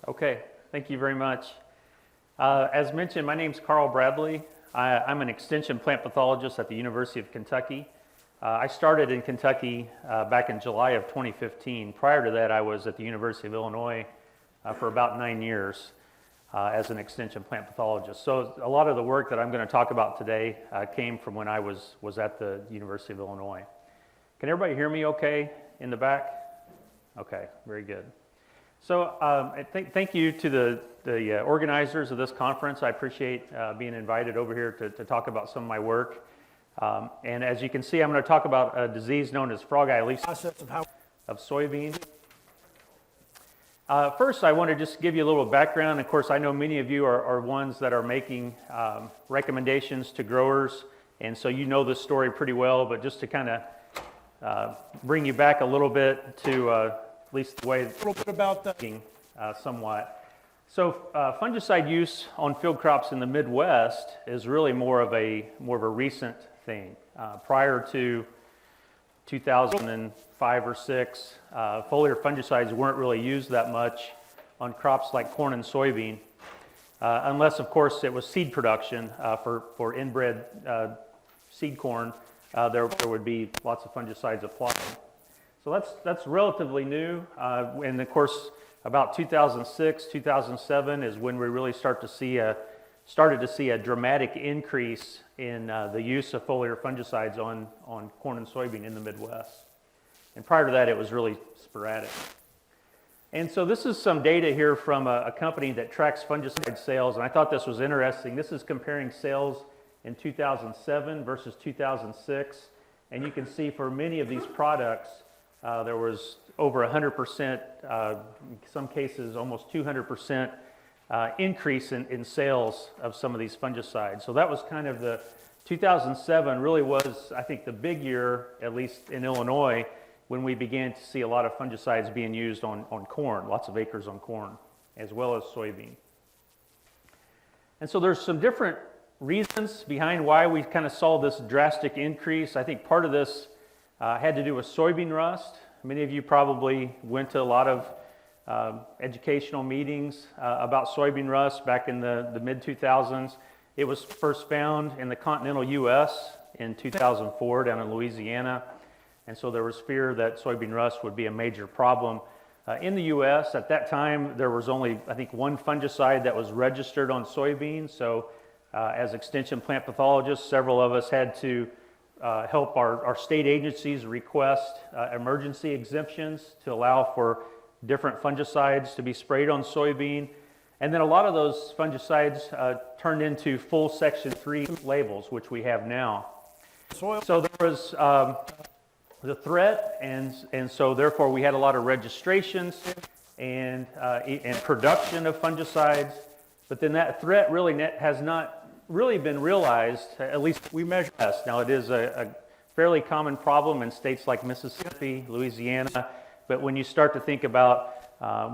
Okay, thank you very much. As mentioned, my name's Carl Bradley. I'm an extension plant pathologist at the University of Kentucky. I started in Kentucky back in July of 2015. Prior to that, I was at the University of Illinois for about 9 years as an extension plant pathologist. So a lot of the work that I'm going to talk about today came from when I was at the University of Illinois. Can everybody hear me okay in the back? Okay, very good. So thank you to the organizers of this conference. I appreciate being invited over here to talk about some of my work. And as you can see, I'm going to talk about a disease known as Frogeye leaf of soybean. First, I want to just give you a little background. Of course, I know many of you are ones that are making recommendations to growers, and so you know this story pretty well, but just to kind of bring you back a little bit to at least the way a little bit about that somewhat. So fungicide use on field crops in the Midwest is really more of a recent thing. Prior to 2005 or 6, foliar fungicides weren't really used that much on crops like corn and soybean, unless of course it was seed production for inbred seed corn. There would be lots of fungicides applied. So that's relatively new, and of course about 2006, 2007 is when we really started to see a dramatic increase in the use of foliar fungicides on corn and soybean in the Midwest. And prior to that, it was really sporadic. And so this is some data here from a company that tracks fungicide sales, and I thought this was interesting. This is comparing sales in 2007 versus 2006, and you can see for many of these products, there was over 100%, in some cases almost 200% increase in sales of some of these fungicides. So that was kind of the 2007 really was, I think, the big year, at least in Illinois, when we began to see a lot of fungicides being used on corn, lots of acres on corn, as well as soybean. And so there's some different reasons behind why we kind of saw this drastic increase. I think part of this had to do with soybean rust. Many of you probably went to a lot of educational meetings about soybean rust back in the mid-2000s. It was first found in the continental US in 2004 down in Louisiana, and so there was fear that soybean rust would be a major problem. In the US at that time, there was only, I think, one fungicide that was registered on soybeans, so as extension plant pathologists, several of us had to help our state agencies request emergency exemptions to allow for different fungicides to be sprayed on soybean. And then a lot of those fungicides turned into full Section 3 labels, which we have now. So there was the threat, and so therefore we had a lot of registrations and production of fungicides. But then that threat really has not really been realized, at least we measure this. Now it is a fairly common problem in states like Mississippi, Louisiana, but when you start to think about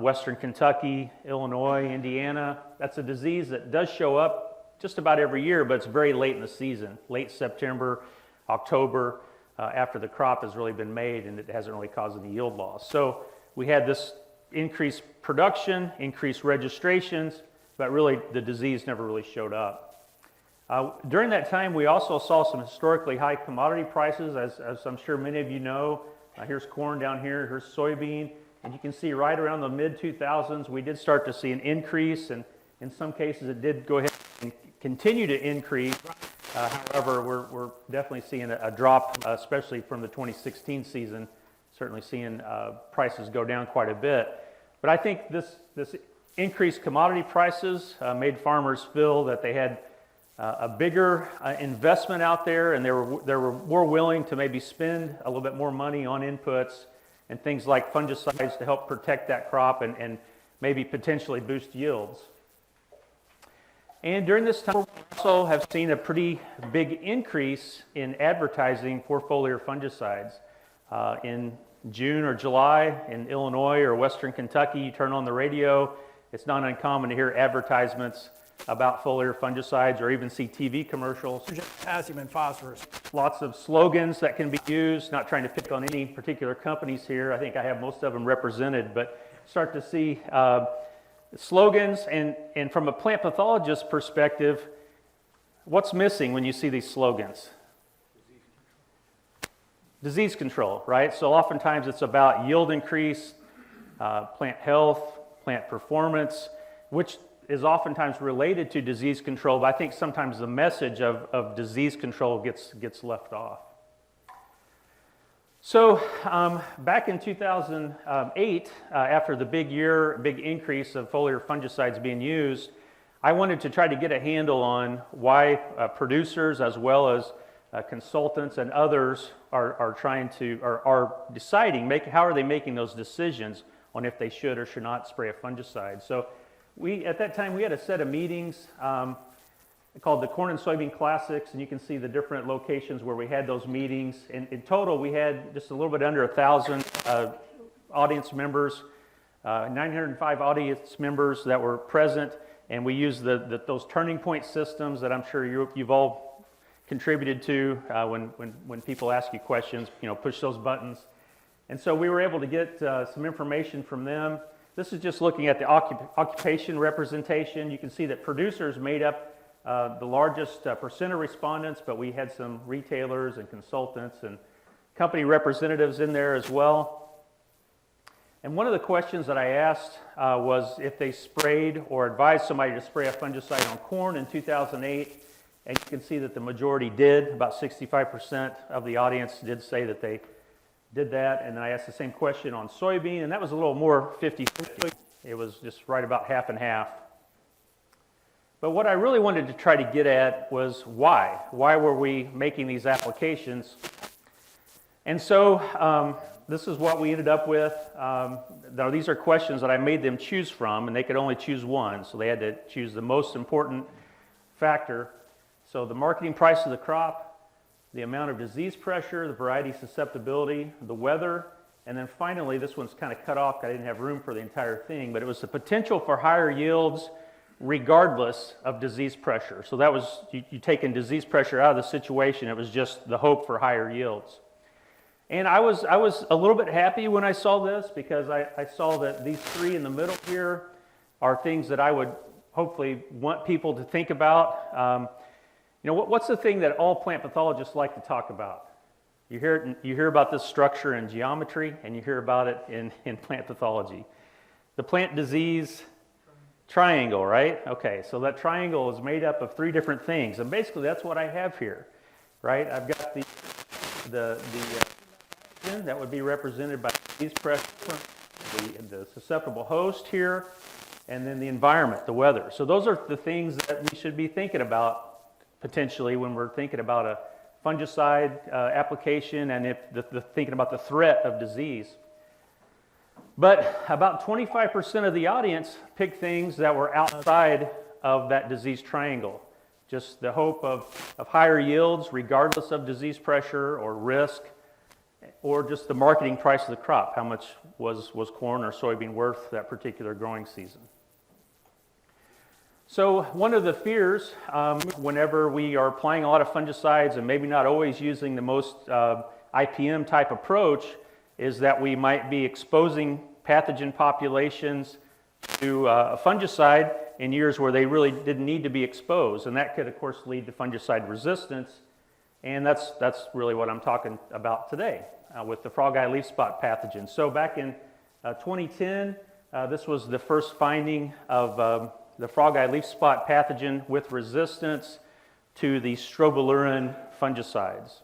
Western Kentucky, Illinois, Indiana, that's a disease that does show up just about every year, but it's very late in the season, late September, October, after the crop has really been made and it hasn't really caused any yield loss. So we had this increased production, increased registrations, but really the disease never really showed up. During that time, we also saw some historically high commodity prices, as I'm sure many of you know. Here's corn down here, here's soybean, and you can see right around the mid-2000s, we did start to see an increase, and in some cases it did go ahead and continue to increase. However, we're definitely seeing a drop, especially from the 2016 season, certainly seeing prices go down quite a bit. But I think this increased commodity prices made farmers feel that they had a bigger investment out there, and they were more willing to maybe spend a little bit more money on inputs and things like fungicides to help protect that crop and maybe potentially boost yields. And during this time, we also have seen a pretty big increase in advertising for foliar fungicides. In June or July in Illinois or Western Kentucky, you turn on the radio, it's not uncommon to hear advertisements about foliar fungicides or even see TV commercials. Potassium and phosphorus. Lots of slogans that can be used, not trying to pick on any particular companies here. I think I have most of them represented, but start to see slogans, and from a plant pathologist perspective, what's missing when you see these slogans? Disease control, right? So oftentimes it's about yield increase, plant health, plant performance, which is oftentimes related to disease control, but I think sometimes the message of disease control gets left off. So back in 2008, after the big increase of foliar fungicides being used, I wanted to try to get a handle on why producers as well as consultants and others are deciding, how are they making those decisions on if they should or should not spray a fungicide. So at that time we had a set of meetings called the Corn and Soybean Classics, and you can see the different locations where we had those meetings. In total, we had just a little bit under 1,000 audience members, 905 audience members that were present, and we used those turning point systems that I'm sure you've all contributed to when people ask you questions, push those buttons. And so we were able to get some information from them. This is just looking at the occupation representation. You can see that producers made up the largest percent of respondents, but we had some retailers and consultants and company representatives in there as well. And one of the questions that I asked was if they sprayed or advised somebody to spray a fungicide on corn in 2008, and you can see that the majority did. About 65% of the audience did say that they did that. And I asked the same question on soybean, and that was a little more 50-50. It was just right about half and half. But what I really wanted to try to get at was why. Why were we making these applications? And so this is what we ended up with. Now these are questions that I made them choose from, and they could only choose one. So they had to choose the most important factor. So the marketing price of the crop, the amount of disease pressure, the variety susceptibility, the weather, and then finally, this one's kind of cut off. I didn't have room for the entire thing, but it was the potential for higher yields regardless of disease pressure. So that was, you taking disease pressure out of the situation, it was just the hope for higher yields. And I was a little bit happy when I saw this, because I saw that these three in the middle here are things that I would hopefully want people to think about. What's the thing that all plant pathologists like to talk about? You hear about this structure in geometry, and you hear about it in plant pathology. The plant disease triangle, right? Okay, so that triangle is made up of three different things, and basically that's what I have here, right? I've got the pathogen that would be represented by disease pressure, the susceptible host here, and then the environment, the weather. So those are the things that we should be thinking about potentially when we're thinking about a fungicide application, and if thinking about the threat of disease. But about 25% of the audience picked things that were outside of that disease triangle. Just the hope of higher yields regardless of disease pressure or risk, or just the marketing price of the crop. How much was corn or soybean worth that particular growing season? So one of the fears whenever we are applying a lot of fungicides and maybe not always using the most IPM type approach is that we might be exposing pathogen populations to a fungicide in years where they really didn't need to be exposed. And that could, of course, lead to fungicide resistance. And that's really what I'm talking about today with the Frogeye leaf spot pathogen. So back in 2010, this was the first finding of the Frogeye leaf spot pathogen with resistance to the Strobilurin fungicides.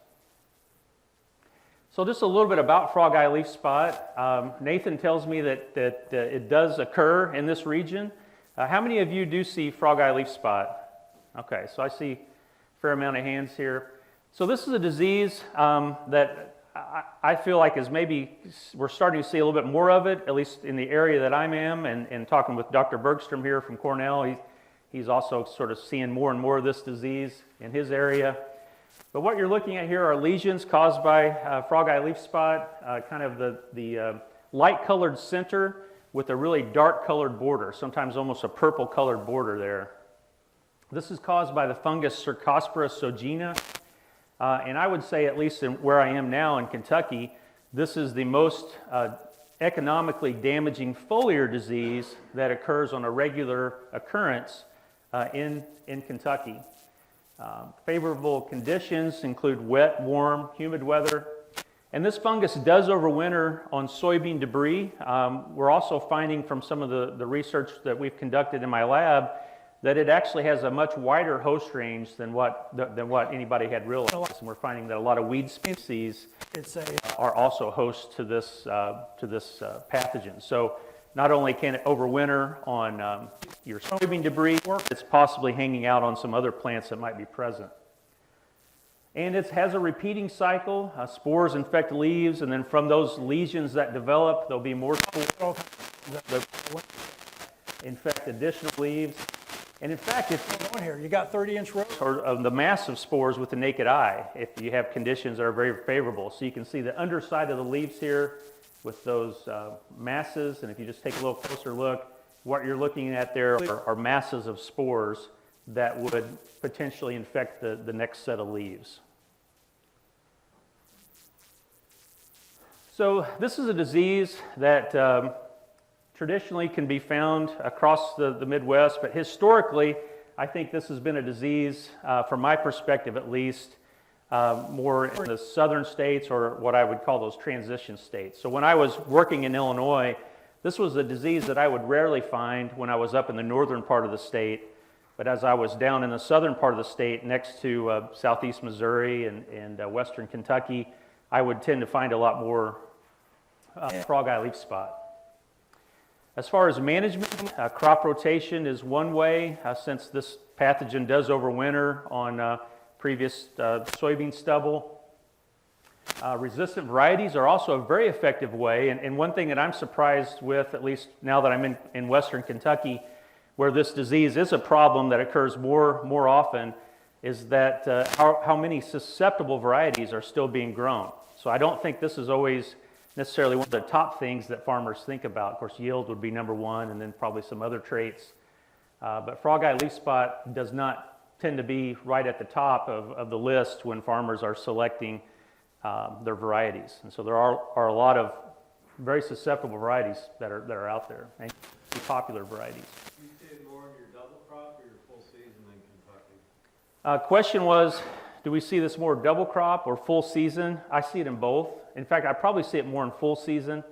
So just a little bit about Frogeye leaf spot. Nathan tells me that it does occur in this region. How many of you do see Frogeye leaf spot? Okay, so I see a fair amount of hands here. So this is a disease that I feel like is maybe we're starting to see a little bit more of it, at least in the area that I am, and talking with Dr. Bergstrom here from Cornell, he's also sort of seeing more and more of this disease in his area. But what you're looking at here are lesions caused by Frogeye leaf spot, kind of the light-colored center with a really dark-colored border, sometimes almost a purple-colored border there. This is caused by the fungus Cercospora sojina, and I would say, at least where I am now in Kentucky, this is the most economically damaging foliar disease that occurs on a regular occurrence in Kentucky. Favorable conditions include wet, warm, humid weather. And this fungus does overwinter on soybean debris. We're also finding from some of the research that we've conducted in my lab that it actually has a much wider host range than what anybody had realized. And we're finding that a lot of weed species are also hosts to this pathogen. So not only can it overwinter on your soybean debris, it's possibly hanging out on some other plants that might be present. And it has a repeating cycle. Spores infect leaves, and then from those lesions that develop, there'll be more spores that infect additional leaves. And in fact, if you got 30-inch rows of the massive spores with the naked eye, if you have conditions that are very favorable. So you can see the underside of the leaves here with those masses, and if you just take a little closer look, what you're looking at there are masses of spores that would potentially infect the next set of leaves. So this is a disease that traditionally can be found across the Midwest, but historically, I think this has been a disease, from my perspective at least, more in the southern states, or what I would call those transition states. So when I was working in Illinois, this was a disease that I would rarely find when I was up in the northern part of the state, but as I was down in the southern part of the state next to southeast Missouri and western Kentucky, I would tend to find a lot more frogeye leaf spot. As far as management, crop rotation is one way, since this pathogen does overwinter on previous soybean stubble. Resistant varieties are also a very effective way, and one thing that I'm surprised with, at least now that I'm in western Kentucky, where this disease is a problem that occurs more often, is that how many susceptible varieties are still being grown. So I don't think this is always necessarily one of the top things that farmers think about. Of course, yield would be number one, and then probably some other traits. But frogeye leaf spot does not tend to be right at the top of the list when farmers are selecting their varieties. And so there are a lot of very susceptible varieties that are out there, and popular varieties. Do you see it more in your double crop or your full season in Kentucky? Question was, do we see this more double crop or full season? I see it in both. In fact, I probably see it more in full season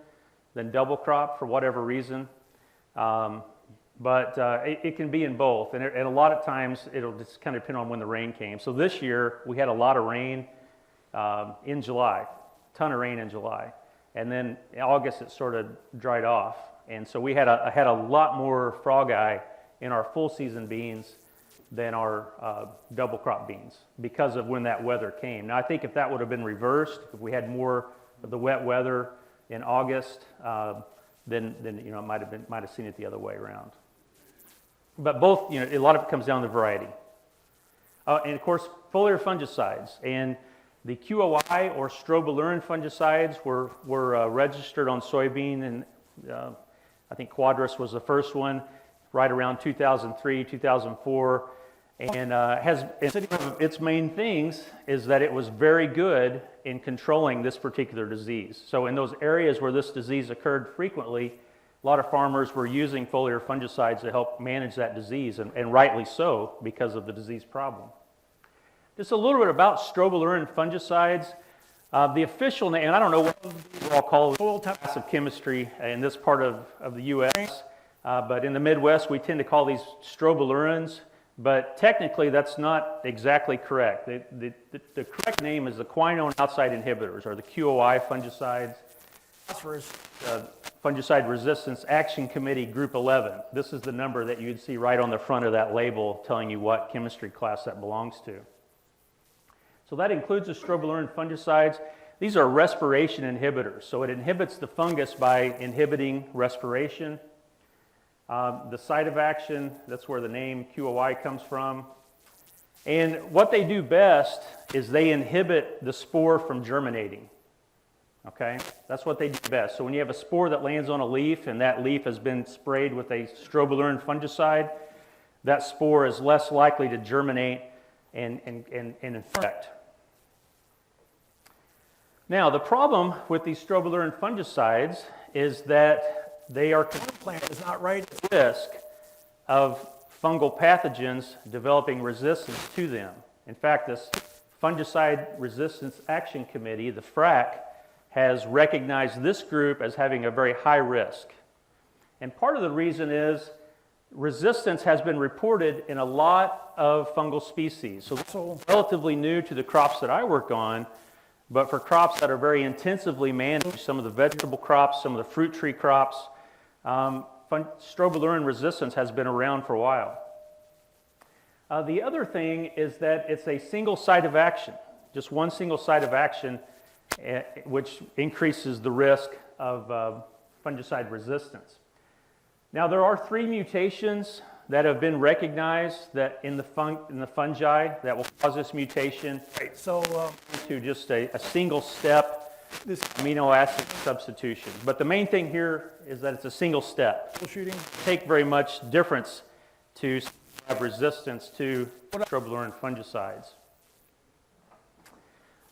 than double crop for whatever reason. But it can be in both. And a lot of times it'll just kind of depend on when the rain came. So this year we had a lot of rain in July, ton of rain in July. And then in August it sort of dried off. And so we had a lot more frogeye in our full season beans than our double crop beans because of when that weather came. Now I think if that would have been reversed, if we had more of the wet weather in August, then you know, it might have seen it the other way around. But both, you know, a lot of it comes down to variety. And of course, foliar fungicides and the QOI or Strobilurin fungicides were registered on soybean, and I think Quadris was the first one, right around 2003, 2004. And its main things is that it was very good in controlling this particular disease. So in those areas where this disease occurred frequently, a lot of farmers were using foliar fungicides to help manage that disease, and rightly so because of the disease problem. Just a little bit about Strobilurin fungicides. The official name, and I don't know what we all call it, class of chemistry in this part of the U.S., but in the Midwest we tend to call these strobilurins. But technically, that's not exactly correct. The correct name is the quinone outside inhibitors, or the QOI fungicides. Fungicide Resistance Action Committee Group 11. This is the number that you'd see right on the front of that label telling you what chemistry class that belongs to. So that includes the strobilurin fungicides. These are respiration inhibitors. So it inhibits the fungus by inhibiting respiration. The site of action, that's where the name QOI comes from. And what they do best is they inhibit the spore from germinating. Okay, that's what they do best. So when you have a spore that lands on a leaf and that leaf has been sprayed with a strobilurin fungicide, that spore is less likely to germinate and infect. Now, the problem with these strobilurin fungicides is that they are Plant is not right. at risk of fungal pathogens developing resistance to them. In fact, this Fungicide Resistance Action Committee, the FRAC, has recognized this group as having a very high risk. And part of the reason is resistance has been reported in a lot of fungal species. So this is relatively new to the crops that I work on, but for crops that are very intensively managed, some of the vegetable crops, some of the fruit tree crops, Strobilurin resistance has been around for a while. The other thing is that it's a single site of action, just one single site of action, which increases the risk of fungicide resistance. Now, there are 3 mutations that have been recognized that in the fungi that will cause this mutation. Right. So To just a single step this amino acid substitution. But the main thing here is that it's a single step. troubleshooting. Take very much difference to have resistance to strobilurin fungicides.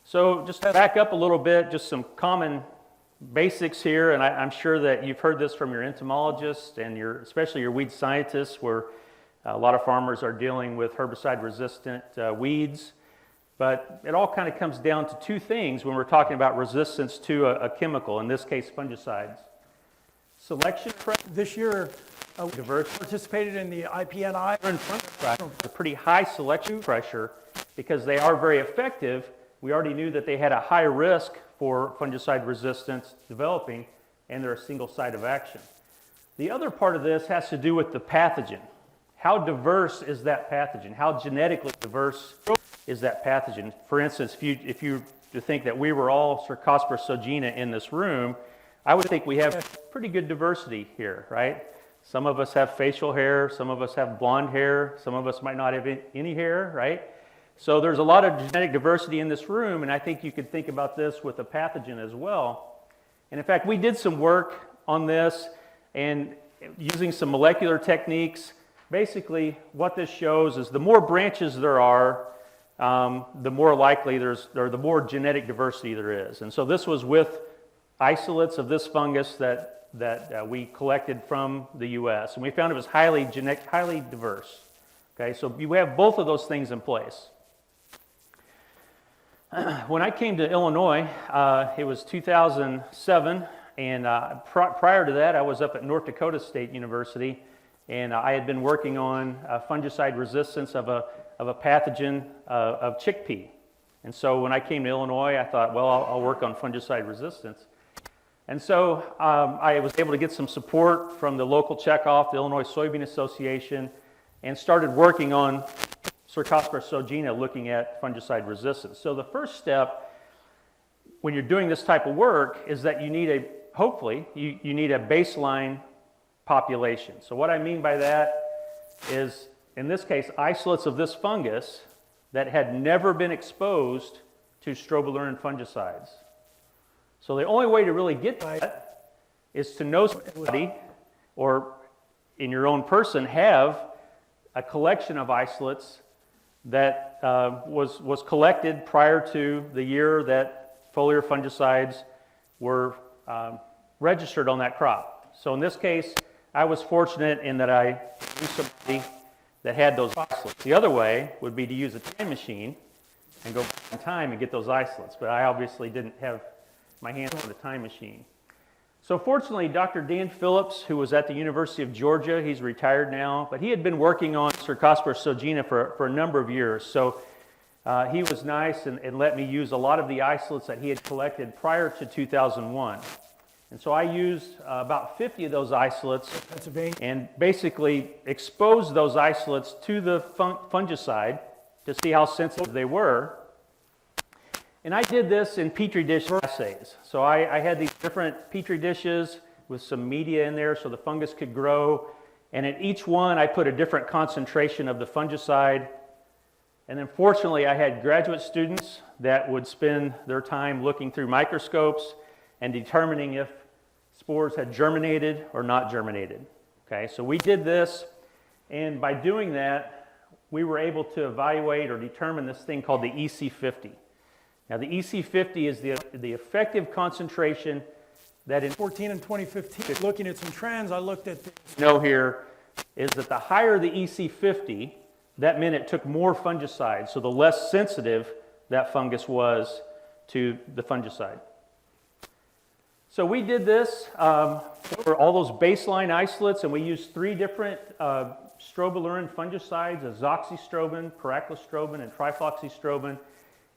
So just to back up a little bit, just some common basics here, and I'm sure that you've heard this from your entomologists and especially your weed scientists, where a lot of farmers are dealing with herbicide-resistant weeds. But it all kind of comes down to 2 things when we're talking about resistance to a chemical, in this case fungicides. Selection pressure, This year, diverse participated in the IPNI. a pretty high selection pressure because they are very effective. We already knew that they had a high risk for fungicide resistance developing, and they're a single site of action. The other part of this has to do with the pathogen. How diverse is that pathogen? How genetically diverse is that pathogen? For instance, if you think that we were all Cercospora sojina in this room, I would think we have pretty good diversity here, right? Some of us have facial hair, some of us have blonde hair, some of us might not have any hair, right? So there's a lot of genetic diversity in this room, and I think you could think about this with a pathogen as well. And in fact, we did some work on this, and using some molecular techniques, basically what this shows is the more branches there are, the more likely the more genetic diversity there is. And so this was with isolates of this fungus that we collected from the US, and we found it was highly diverse. Okay, so you have both of those things in place. When I came to Illinois, it was 2007, and prior to that, I was up at North Dakota State University, and I had been working on fungicide resistance of a pathogen of chickpea. And so when I came to Illinois, I thought, well, I'll work on fungicide resistance. And so I was able to get some support from the local checkoff, the Illinois Soybean Association, and started working on Cercospora sojina, looking at fungicide resistance. So the first step when you're doing this type of work is that you need hopefully you need a baseline population. So what I mean by that is, in this case, isolates of this fungus that had never been exposed to strobilurin fungicides. So the only way to really get that is to know somebody, or in your own person, have a collection of isolates that was collected prior to the year that foliar fungicides were registered on that crop. So in this case, I was fortunate in that I knew somebody that had those isolates. The other way would be to use a time machine and go back in time and get those isolates, but I obviously didn't have my hands on a time machine. So fortunately, Dr. Dan Phillips, who was at the University of Georgia, he's retired now, but he had been working on Cercospora sojina for a number of years. So he was nice and let me use a lot of the isolates that he had collected prior to 2001. And so I used about 50 of those isolates and basically exposed those isolates to the fungicide to see how sensitive they were. And I did this in Petri dish assays. So I had these different Petri dishes with some media in there so the fungus could grow. And in each one, I put a different concentration of the fungicide. And then fortunately, I had graduate students that would spend their time looking through microscopes and determining if spores had germinated or not germinated. Okay, so we did this, and by doing that, we were able to evaluate or determine this thing called the EC50. Now, the EC50 is the effective concentration that in 14 and 2015, looking at some trends, I looked at the know here is that the higher the EC50, that meant it took more fungicide, so the less sensitive that fungus was to the fungicide. So we did this for all those baseline isolates, and we used 3 different strobilurin fungicides, azoxystrobin, pyraclostrobin, and trifloxystrobin,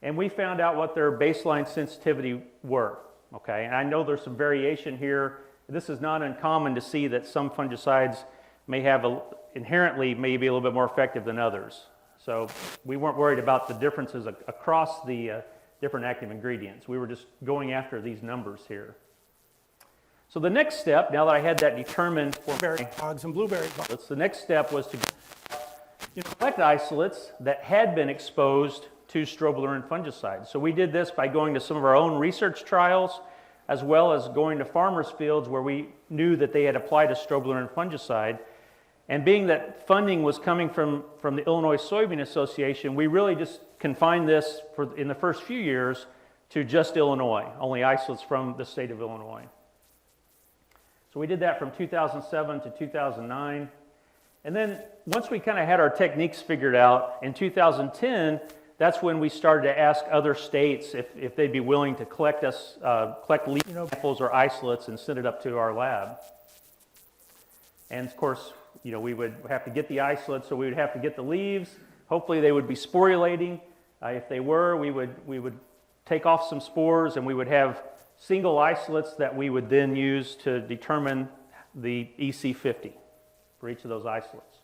and we found out what their baseline sensitivity were. Okay, and I know there's some variation here. This is not uncommon to see that some fungicides may have inherently may be a little bit more effective than others. So we weren't worried about the differences across the different active ingredients. We were just going after these numbers here. So the next step, now that I had that determined for berry hogs and blueberry hogs. isolates, the next step was to collect isolates that had been exposed to strobilurin fungicides. So we did this by going to some of our own research trials, as well as going to farmers' fields where we knew that they had applied a strobilurin fungicide. And being that funding was coming from the Illinois Soybean Association, we really just confined this in the first few years to just Illinois, only isolates from the state of Illinois. So we did that from 2007 to 2009. And then once we kind of had our techniques figured out, in 2010, that's when we started to ask other states if they'd be willing to collect leaf samples or isolates and send it up to our lab. And of course, we would have to get the isolates, so we would have to get the leaves. Hopefully they would be sporulating. If they were, we would take off some spores, and we would have single isolates that we would then use to determine the EC50 for each of those isolates.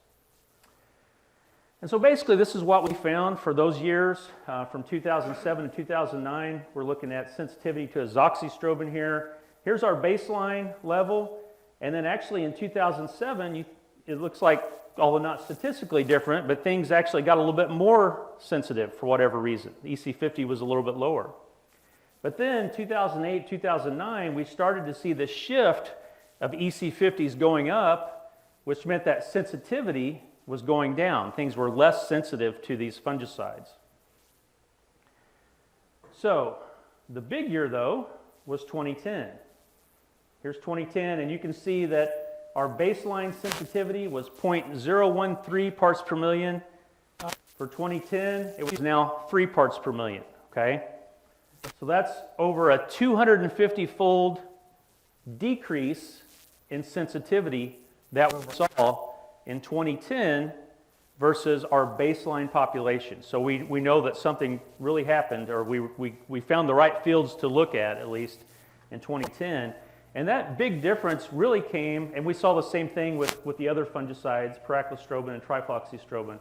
And so basically this is what we found for those years from 2007 to 2009. We're looking at sensitivity to azoxystrobin here. Here's our baseline level, and then actually in 2007 it looks like, although not statistically different, but things actually got a little bit more sensitive for whatever reason. The EC50 was a little bit lower. But then 2008, 2009, we started to see the shift of EC50s going up, which meant that sensitivity was going down. Things were less sensitive to these fungicides. So the big year, though, was 2010. Here's 2010, and you can see that our baseline sensitivity was 0.013 parts per million. For 2010, it was now 3 parts per million, okay? So that's over a 250-fold decrease in sensitivity that we saw in 2010 versus our baseline population. So we know that something really happened, or we found the right fields to look at least, in 2010. And that big difference really came, and we saw the same thing with the other fungicides, pyraclostrobin and trifloxystrobin.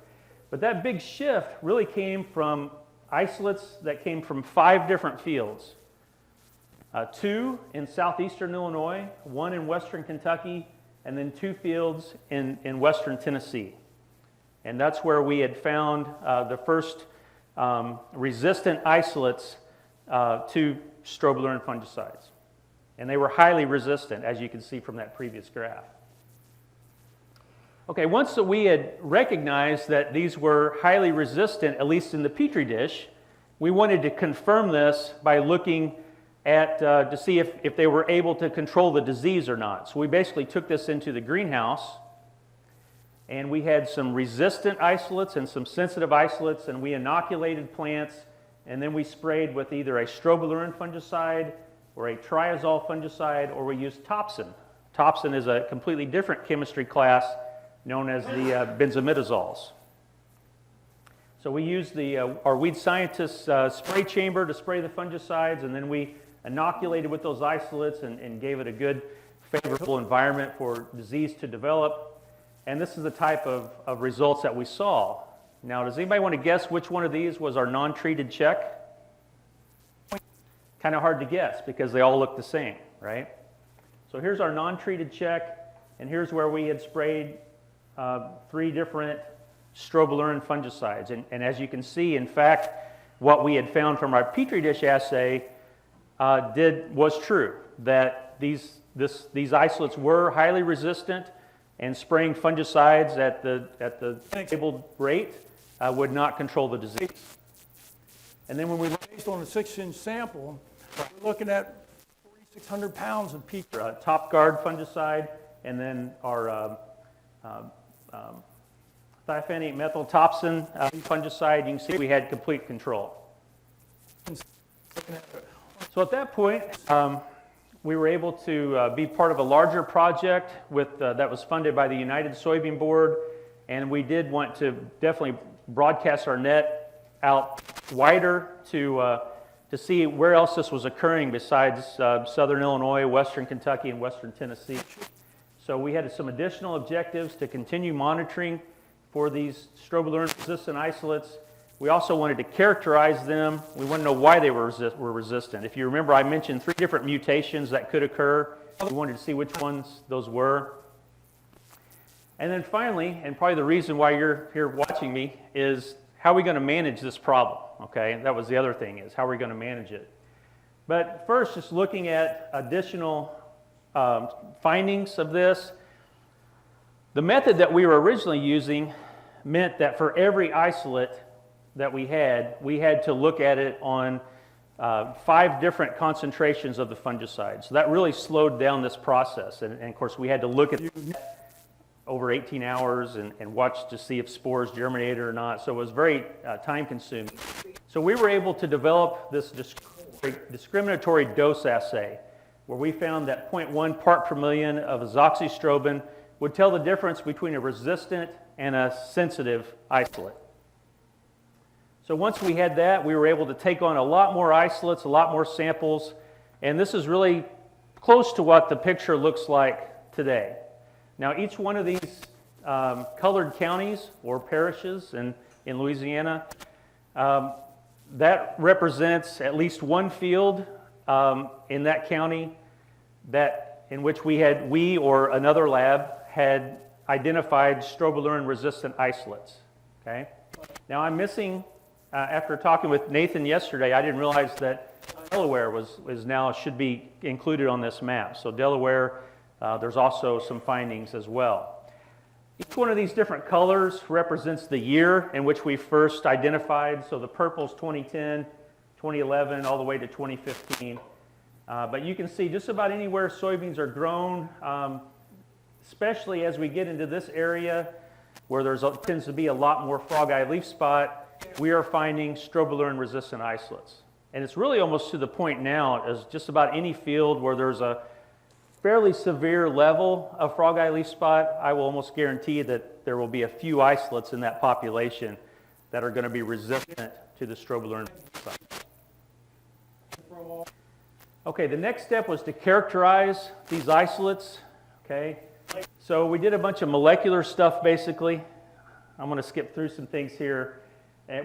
But that big shift really came from isolates that came from 5 different fields. 2 in southeastern Illinois, 1 in western Kentucky, and then 2 fields in western Tennessee. And that's where we had found the first resistant isolates to strobilurin fungicides. And they were highly resistant, as you can see from that previous graph. Okay, once that we had recognized that these were highly resistant, at least in the Petri dish, we wanted to confirm this by looking at to see if they were able to control the disease or not. So we basically took this into the greenhouse, and we had some resistant isolates and some sensitive isolates, and we inoculated plants, and then we sprayed with either a strobilurin fungicide or a triazole fungicide, or we used topsin. Topsin is a completely different chemistry class known as the benzimidazoles. So we used our weed scientist's spray chamber to spray the fungicides, and then we inoculated with those isolates and gave it a good, favorable environment for disease to develop. And this is the type of results that we saw. Now, does anybody want to guess which one of these was our non-treated check? Kind of hard to guess because they all look the same, right? So here's our non-treated check, and here's where we had sprayed 3 different strobilurin fungicides. And as you can see, in fact, what we had found from our Petri dish assay was true, that these isolates were highly resistant, and spraying fungicides at the labeled rate would not control the disease. And then when we based on a 6-inch sample, we're looking at 600 pounds of peak. TopGuard fungicide, and then our thiophanate methyltopsin fungicide. You can see we had complete control. So at that point, we were able to be part of a larger project that was funded by the United Soybean Board, and we did want to definitely broadcast our net out wider to see where else this was occurring besides southern Illinois, western Kentucky, and western Tennessee. So we had some additional objectives to continue monitoring for these strobilurin-resistant isolates. We also wanted to characterize them. We want to know why they were resistant. If you remember, I mentioned 3 different mutations that could occur. We wanted to see which ones those were. And then finally, and probably the reason why you're here watching me, is how are we going to manage this problem? Okay, that was the other thing, is how are we going to manage it? But first, just looking at additional findings of this, the method that we were originally using meant that for every isolate that we had to look at it on 5 different concentrations of the fungicide. So that really slowed down this process. And of course, we had to look at it over 18 hours and watch to see if spores germinated or not. So it was very time consuming. So we were able to develop this discriminatory dose assay, where we found that 0.1 part per million of azoxystrobin would tell the difference between a resistant and a sensitive isolate. So once we had that, we were able to take on a lot more isolates, a lot more samples, and this is really close to what the picture looks like today. Now, each one of these colored counties or parishes in Louisiana, that represents at least one field in that county in which we or another lab had identified strobilurin-resistant isolates. Okay. Now, I'm missing. After talking with Nathan yesterday, I didn't realize that Delaware should be included on this map. So Delaware, there's also some findings as well. Each one of these different colors represents the year in which we first identified. So the purple's 2010, 2011, all the way to 2015. But you can see just about anywhere soybeans are grown, especially as we get into this area where tends to be a lot more frogeye leaf spot, we are finding strobilurin-resistant isolates. And it's really almost to the point now, as just about any field where there's a fairly severe level of frogeye leaf spot, I will almost guarantee that there will be a few isolates in that population that are going to be resistant to the strobilurin. Okay, the next step was to characterize these isolates. Okay, so we did a bunch of molecular stuff basically. I'm going to skip through some things here.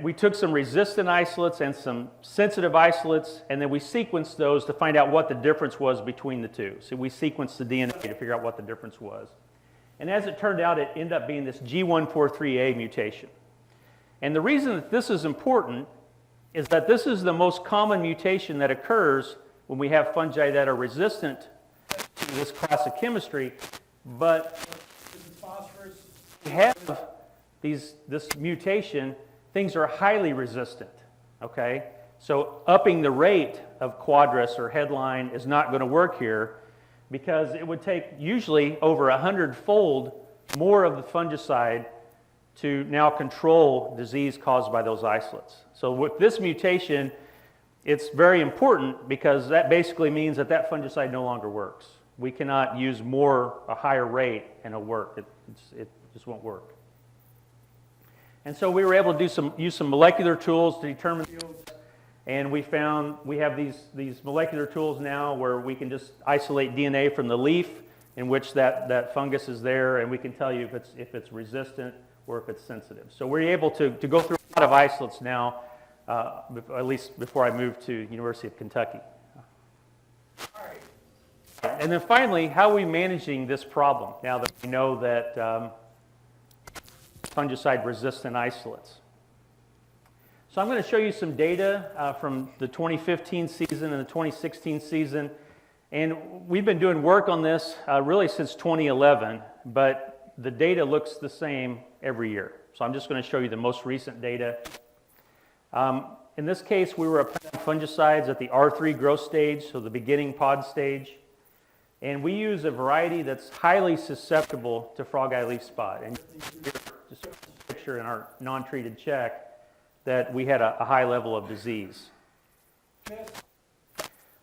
We took some resistant isolates and some sensitive isolates, and then we sequenced those to find out what the difference was between the two. So we sequenced the DNA to figure out what the difference was. And as it turned out, it ended up being this G143A mutation. And the reason that this is important is that this is the most common mutation that occurs when we have fungi that are resistant to this class of chemistry, but we have this mutation, things are highly resistant, okay? So upping the rate of quadrus or headline is not going to work here because it would take usually over 100-fold more of the fungicide to now control disease caused by those isolates. So with this mutation, it's very important because that basically means that fungicide no longer works. We cannot use a higher rate and it'll work. It just won't work. And so we were able to use some molecular tools to determine fields, and we have these molecular tools now where we can just isolate DNA from the leaf in which that fungus is there, and we can tell you if it's resistant or if it's sensitive. So we're able to go through a lot of isolates now, at least before I moved to University of Kentucky. And then finally, how are we managing this problem now that we know that fungicide-resistant isolates? So I'm going to show you some data from the 2015 season and the 2016 season. And we've been doing work on this really since 2011, but the data looks the same every year. So I'm just going to show you the most recent data. In this case, we were applying fungicides at the R3 growth stage, so the beginning pod stage. And we use a variety that's highly susceptible to frogeye leaf spot. And just a picture in our non-treated check that we had a high level of disease.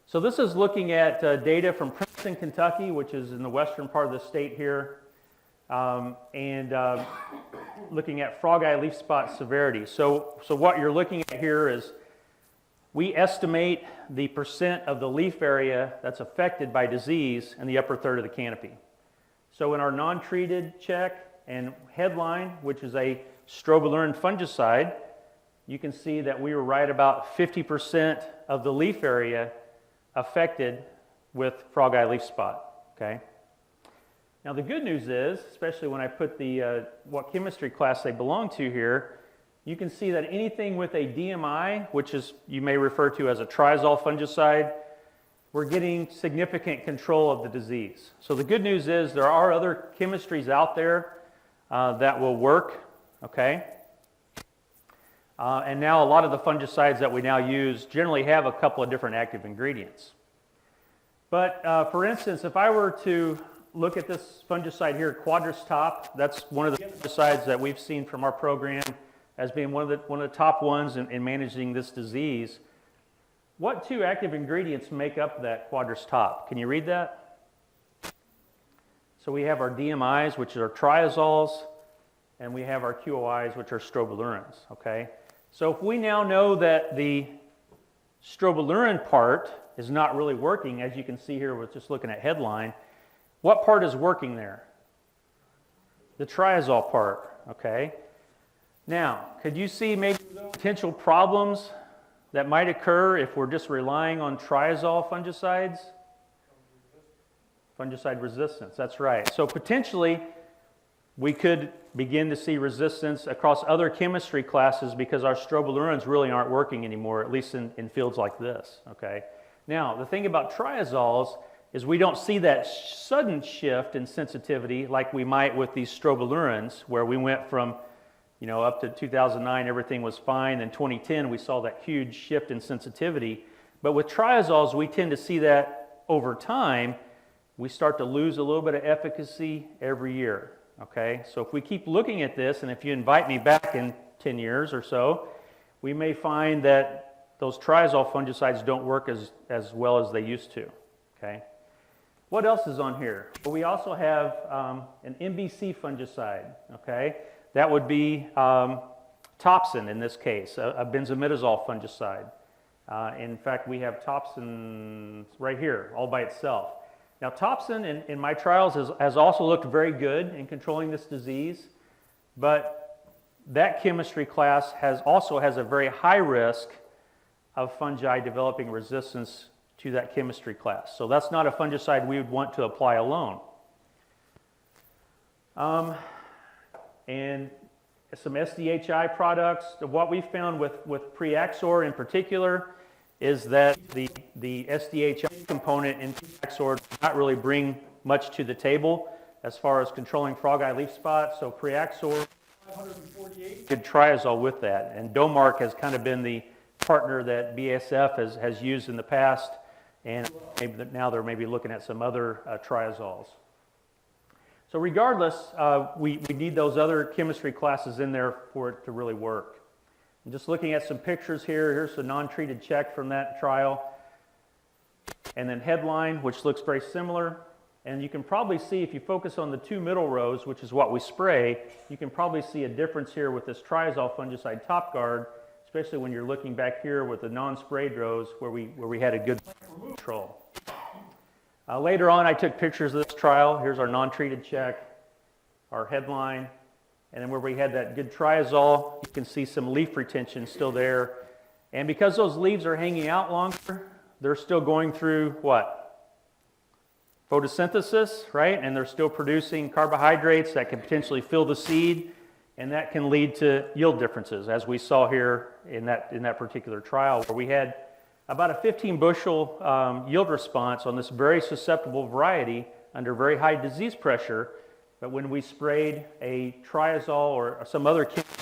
So this is looking at data from Princeton, Kentucky, which is in the western part of the state here, and looking at frogeye leaf spot severity. So what you're looking at here is we estimate the percent of the leaf area that's affected by disease in the upper third of the canopy. So in our non-treated check and headline, which is a strobilurin fungicide, you can see that we were right about 50% of the leaf area affected with frogeye leaf spot, okay? Now the good news is, especially when I put the what chemistry class they belong to here, you can see that anything with a DMI, which is you may refer to as a triazole fungicide, we're getting significant control of the disease. So the good news is there are other chemistries out there that will work, okay? And now a lot of the fungicides that we now use generally have a couple of different active ingredients. But for instance, if I were to look at this fungicide here, Quadris Top, that's one of the fungicides that we've seen from our program as being one of the top ones in managing this disease. What two active ingredients make up that Quadris Top? Can you read that? So we have our DMIs, which are triazoles, and we have our QOIs, which are strobilurins, okay? So if we now know that the strobilurin part is not really working, as you can see here with just looking at headline, what part is working there? The triazole part, okay? Now, could you see maybe potential problems that might occur if we're just relying on triazole fungicides? Fungicide resistance, that's right. So potentially, we could begin to see resistance across other chemistry classes because our strobilurins really aren't working anymore, at least in fields like this, okay? Now, the thing about triazoles is we don't see that sudden shift in sensitivity like we might with these strobilurins, where we went from, you know, up to 2009, everything was fine. In 2010, we saw that huge shift in sensitivity. But with triazoles, we tend to see that over time, we start to lose a little bit of efficacy every year, okay? So if we keep looking at this, and if you invite me back in 10 years or so, we may find that those triazole fungicides don't work as well as they used to, okay? What else is on here? Well, we also have an MBC fungicide, okay? That would be Topsin in this case, a benzimidazole fungicide. In fact, we have Topsin right here, all by itself. Now, Topsin in my trials has also looked very good in controlling this disease, but that chemistry class also has a very high risk of fungi developing resistance to that chemistry class. So that's not a fungicide we would want to apply alone. And some SDHI products. What we found with Preaxor in particular is that the SDHI component in Preaxor does not really bring much to the table as far as controlling frogeye leaf spot. So Preaxor, 548, good triazole with that. And Domark has kind of been the partner that BASF has used in the past, and maybe now they're maybe looking at some other triazoles. So regardless, we need those other chemistry classes in there for it to really work. And just looking at some pictures here, here's a non-treated check from that trial. And then headline, which looks very similar. And you can probably see, if you focus on the two middle rows, which is what we spray, you can probably see a difference here with this triazole fungicide TopGuard, especially when you're looking back here with the non-sprayed rows where we had a good control. Later on, I took pictures of this trial. Here's our non-treated check, our headline, and then where we had that good triazole, you can see some leaf retention still there. And because those leaves are hanging out longer, they're still going through what? Photosynthesis, right? And they're still producing carbohydrates that can potentially fill the seed, and that can lead to yield differences, as we saw here in that particular trial, where we had about a 15 bushel yield response on this very susceptible variety under very high disease pressure, but when we sprayed a triazole or some other chemical.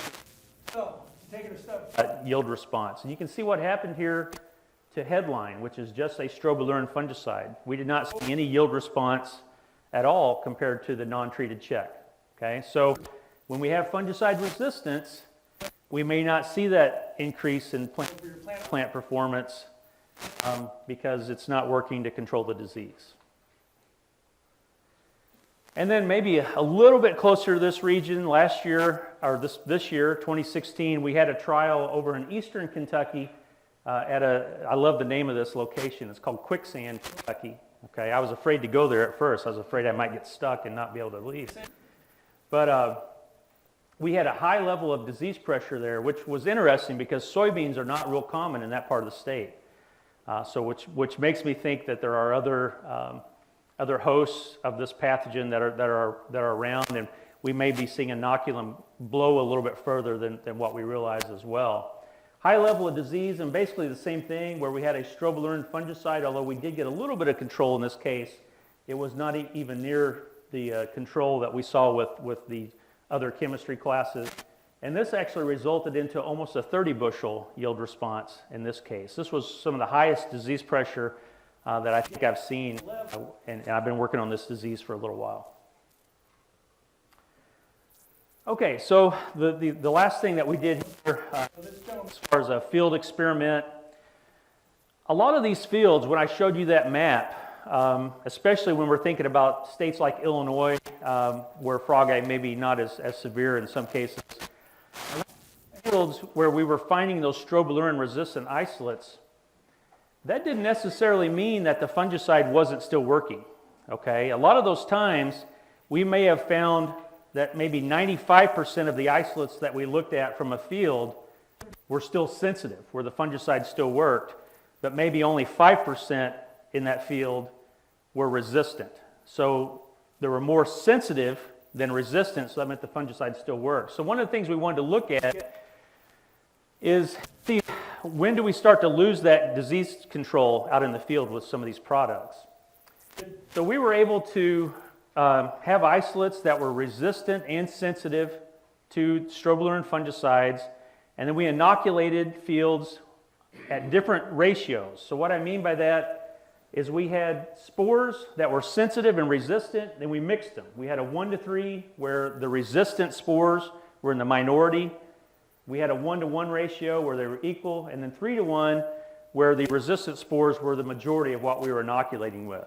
So, Taking a step. yield response. And you can see what happened here to headline, which is just a strobilurin fungicide. We did not see any yield response at all compared to the non-treated check. Okay, so when we have fungicide resistance, we may not see that increase in plant performance because it's not working to control the disease. And then maybe a little bit closer to this region, last year, or this year, 2016, we had a trial over in eastern Kentucky I love the name of this location. It's called Quicksand, Kentucky. Okay, I was afraid to go there at first. I was afraid I might get stuck and not be able to leave. But we had a high level of disease pressure there, which was interesting because soybeans are not real common in that part of the state. Which makes me think that there are other hosts of this pathogen that are around, and we may be seeing inoculum blow a little bit further than what we realize as well. High level of disease, and basically the same thing where we had a strobilurin fungicide, although we did get a little bit of control in this case. It was not even near the control that we saw with the other chemistry classes. And this actually resulted into almost a 30 bushel yield response in this case. This was some of the highest disease pressure that I think I've seen, and I've been working on this disease for a little while. Okay, so the last thing that we did here, as far as a field experiment, a lot of these fields, when I showed you that map, especially when we're thinking about states like Illinois, where Frogeye may be not as severe in some cases, fields where we were finding those strobilurin-resistant isolates, that didn't necessarily mean that the fungicide wasn't still working. Okay, a lot of those times we may have found that maybe 95% of the isolates that we looked at from a field were still sensitive, where the fungicide still worked, but maybe only 5% in that field were resistant. So there were more sensitive than resistant, so that meant the fungicide still worked. So one of the things we wanted to look at is see when do we start to lose that disease control out in the field with some of these products. So we were able to have isolates that were resistant and sensitive to strobilurin fungicides, and then we inoculated fields at different ratios. So what I mean by that is we had spores that were sensitive and resistant, then we mixed them. We had a 1-to-3 where the resistant spores were in the minority. We had a 1-to-1 ratio where they were equal, and then 3-to-1 where the resistant spores were the majority of what we were inoculating with.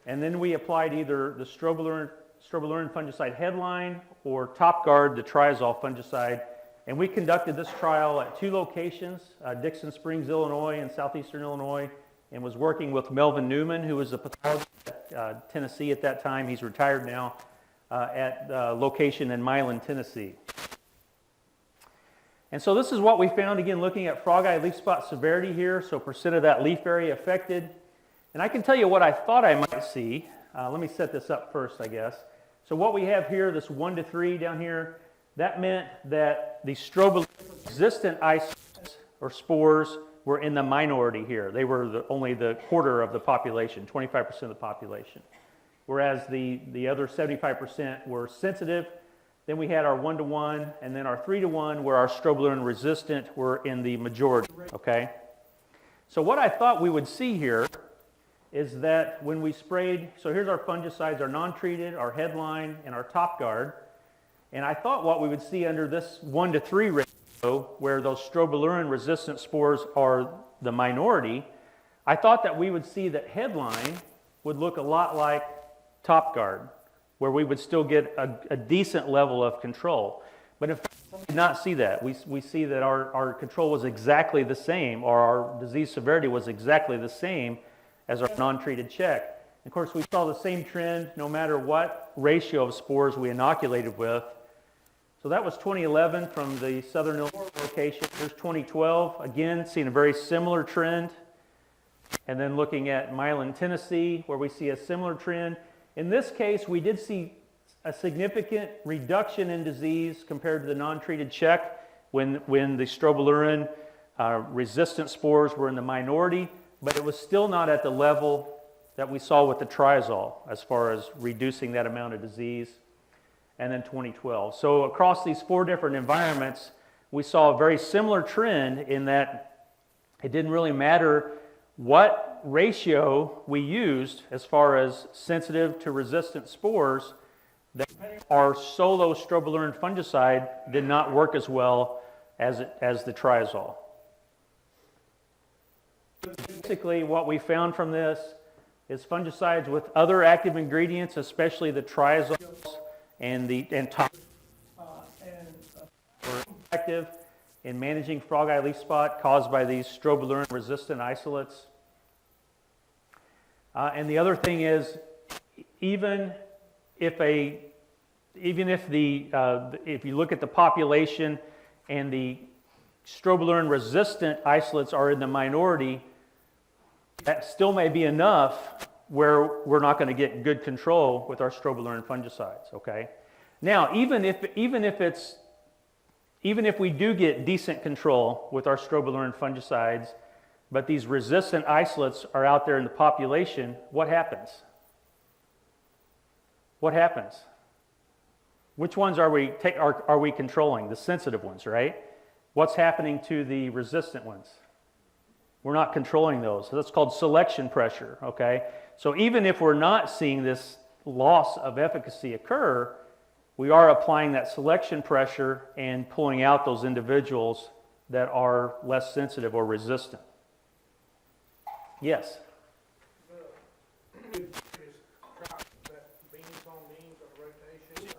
And then we applied either the strobilurin fungicide headline or TopGuard, the triazole fungicide. And we conducted this trial at 2 locations, Dixon Springs, Illinois and southeastern Illinois, and was working with Melvin Newman, who was a pathologist at Tennessee at that time. He's retired now, at a location in Milan, Tennessee. And so this is what we found, again, looking at frogeye leaf spot severity here, so percent of that leaf area affected. And I can tell you what I thought I might see. Let me set this up first, I guess. So what we have here, this 1-to-3 down here, that meant that the strobilurin-resistant isolates or spores were in the minority here. They were only the quarter of the population, 25% of the population. Whereas the other 75% were sensitive. Then we had our 1-to-1 and then our 3-to-1 where our strobilurin-resistant were in the majority, okay? So what I thought we would see here is that when we sprayed, so here's our fungicides, our non-treated, our headline, and our TopGuard. And I thought what we would see under this 1-to-3 ratio, where those strobilurin-resistant spores are the minority, I thought that we would see that headline would look a lot like TopGuard, where we would still get a decent level of control. But in fact, we did not see that. We see that our control was exactly the same, or our disease severity was exactly the same as our non-treated check. Of course, we saw the same trend no matter what ratio of spores we inoculated with. So that was 2011 from the southern Illinois location. Here's 2012, again, seeing a very similar trend. And then looking at Milan, Tennessee, where we see a similar trend. In this case, we did see a significant reduction in disease compared to the non-treated check when the strobilurin resistant spores were in the minority, but it was still not at the level that we saw with the triazole as far as reducing that amount of disease. And then 2012. So across these 4 different environments, we saw a very similar trend in that it didn't really matter what ratio we used as far as sensitive to resistant spores, that our solo strobilurin fungicide did not work as well as the triazole. Basically, what we found from this is fungicides with other active ingredients, especially the triazoles and top, were effective in managing frogeye leaf spot caused by these strobilurin-resistant isolates. And the other thing is, even if you look at the population and the strobilurin-resistant isolates are in the minority, that still may be enough where we're not going to get good control with our strobilurin fungicides. Okay. Now, even if we do get decent control with our strobilurin fungicides, but these resistant isolates are out there in the population, what happens? What happens? Which ones are we controlling? The sensitive ones, right? What's happening to the resistant ones? We're not controlling those. So that's called selection pressure, okay? So even if we're not seeing this loss of efficacy occur, we are applying that selection pressure and pulling out those individuals that are less sensitive or resistant. Yes?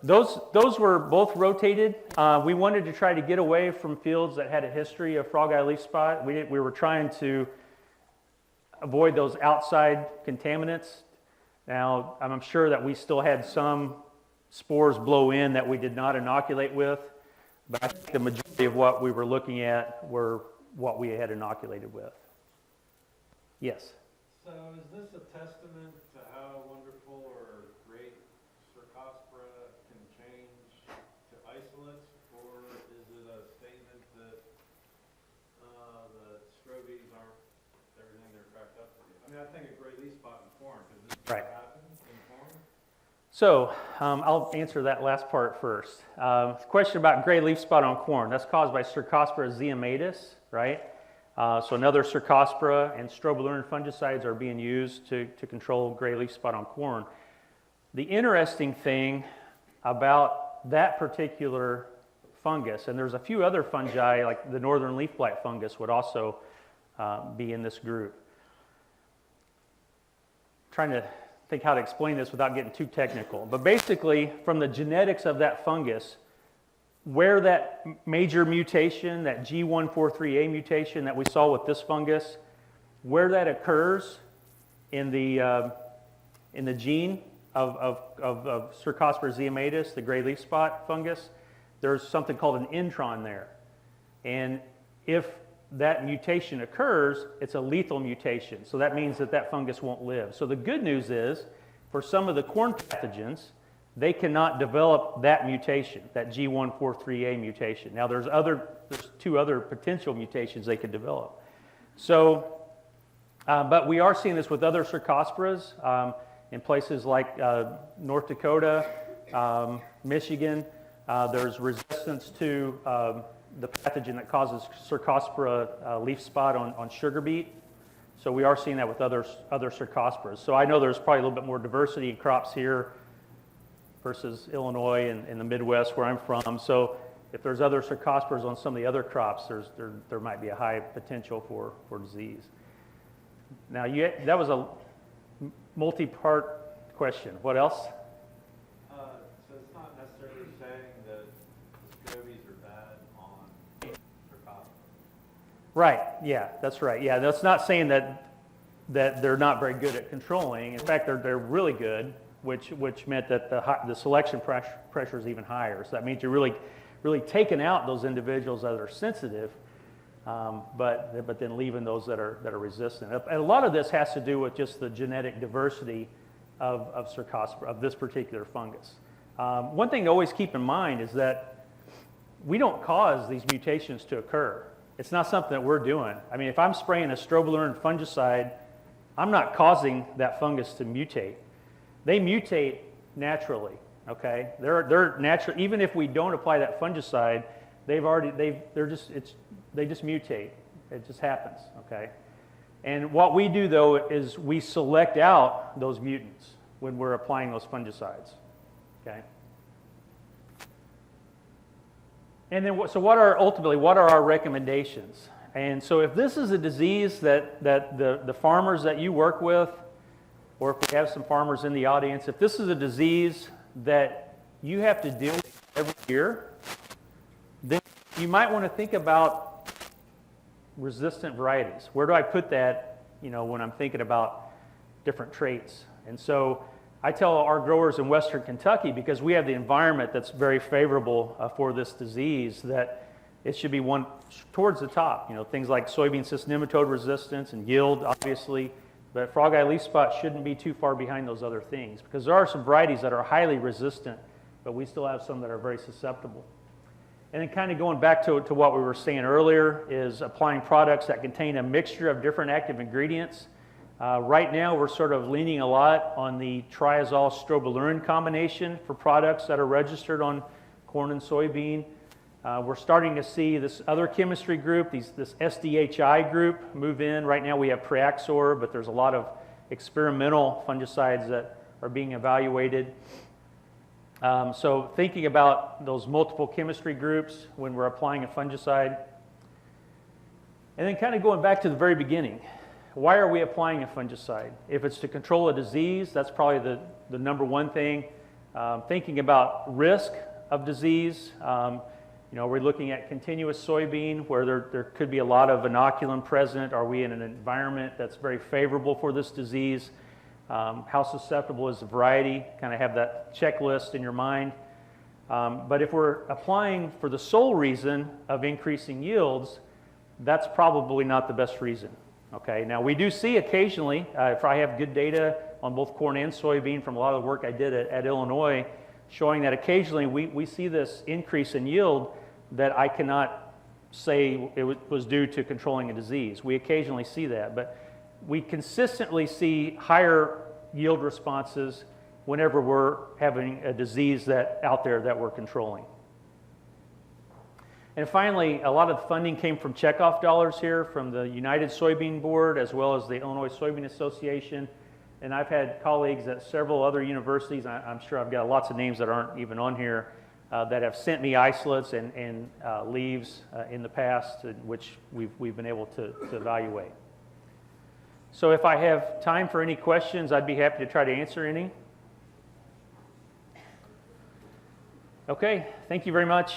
Those were both rotated. We wanted to try to get away from fields that had a history of frogeye leaf spot. We were trying to avoid those outside contaminants. Now, I'm sure that we still had some spores blow in that we did not inoculate with, but I think the majority of what we were looking at were what we had inoculated with. Yes? So is this a testament to how wonderful or great Cercospora can change to isolates, or is it a statement that the strobies aren't everything they're cracked up to be? I mean, I think a gray leaf spot in corn, because this Right. happens in corn. So I'll answer that last part first. Question about gray leaf spot on corn. That's caused by Cercospora zeomatus, right? So another Cercospora and strobilurin fungicides are being used to control gray leaf spot on corn. The interesting thing about that particular fungus, and there's a few other fungi, like the northern leaf blight fungus would also be in this group. Trying to think how to explain this without getting too technical. But basically, from the genetics of that fungus, where that major mutation, that G143A mutation that we saw with this fungus, where that occurs in the gene of Cercospora zeomatus, the gray leaf spot fungus, there's something called an intron there. And if that mutation occurs, it's a lethal mutation. So that means that fungus won't live. So the good news is, for some of the corn pathogens, they cannot develop that mutation, that G143A mutation. Now there's two other potential mutations they could develop. So, but we are seeing this with other Cercosporas in places like North Dakota, Michigan. There's resistance to the pathogen that causes Cercospora leaf spot on sugar beet. So we are seeing that with other Cercosporas. So I know there's probably a little bit more diversity in crops here versus Illinois and in the Midwest where I'm from. So if there's other Cercosporas on some of the other crops, there might be a high potential for disease. Now that was a multi-part question. What else? So it's not necessarily saying that the strobies are bad on Cercospora. Right, yeah, that's right. Yeah, that's not saying that they're not very good at controlling. In fact, they're really good, which meant that the selection pressure is even higher. So that means you're really taking out those individuals that are sensitive, but then leaving those that are resistant. And a lot of this has to do with just the genetic diversity of Cercospora, of this particular fungus. One thing to always keep in mind is that we don't cause these mutations to occur. It's not something that we're doing. I mean, if I'm spraying a strobilurin fungicide, I'm not causing that fungus to mutate. They mutate naturally, okay? They're natural. Even if we don't apply that fungicide, they just mutate. It just happens, okay? And what we do, though, is we select out those mutants when we're applying those fungicides, okay? And then, so what are our recommendations? And so if this is a disease that the farmers that you work with, or if we have some farmers in the audience, if this is a disease that you have to deal with every year, then you might want to think about resistant varieties. Where do I put that, when I'm thinking about different traits? And so I tell our growers in Western Kentucky, because we have the environment that's very favorable for this disease, that it should be one towards the top. Things like soybean cyst nematode resistance and yield, obviously, but frog-eye leaf spot shouldn't be too far behind those other things, because there are some varieties that are highly resistant, but we still have some that are very susceptible. And then kind of going back to what we were saying earlier is applying products that contain a mixture of different active ingredients. Right now, we're sort of leaning a lot on the triazole-strobilurin combination for products that are registered on corn and soybean. We're starting to see this other chemistry group, this SDHI group, move in. Right now, we have Preaxor, but there's a lot of experimental fungicides that are being evaluated. So thinking about those multiple chemistry groups when we're applying a fungicide. And then kind of going back to the very beginning. Why are we applying a fungicide? If it's to control a disease, that's probably the number one thing. Thinking about risk of disease. We're looking at continuous soybean where there could be a lot of inoculum present. Are we in an environment that's very favorable for this disease? How susceptible is the variety? Kind of have that checklist in your mind. But if we're applying for the sole reason of increasing yields, that's probably not the best reason. Okay, now we do see occasionally, if I have good data on both corn and soybean from a lot of the work I did at Illinois, showing that occasionally we see this increase in yield that I cannot say it was due to controlling a disease. We occasionally see that, but we consistently see higher yield responses whenever we're having a disease out there that we're controlling. And finally, a lot of the funding came from checkoff dollars here from the United Soybean Board as well as the Illinois Soybean Association. And I've had colleagues at several other universities, I'm sure I've got lots of names that aren't even on here, that have sent me isolates and leaves in the past, which we've been able to evaluate. So if I have time for any questions, I'd be happy to try to answer any. Okay, thank you very much.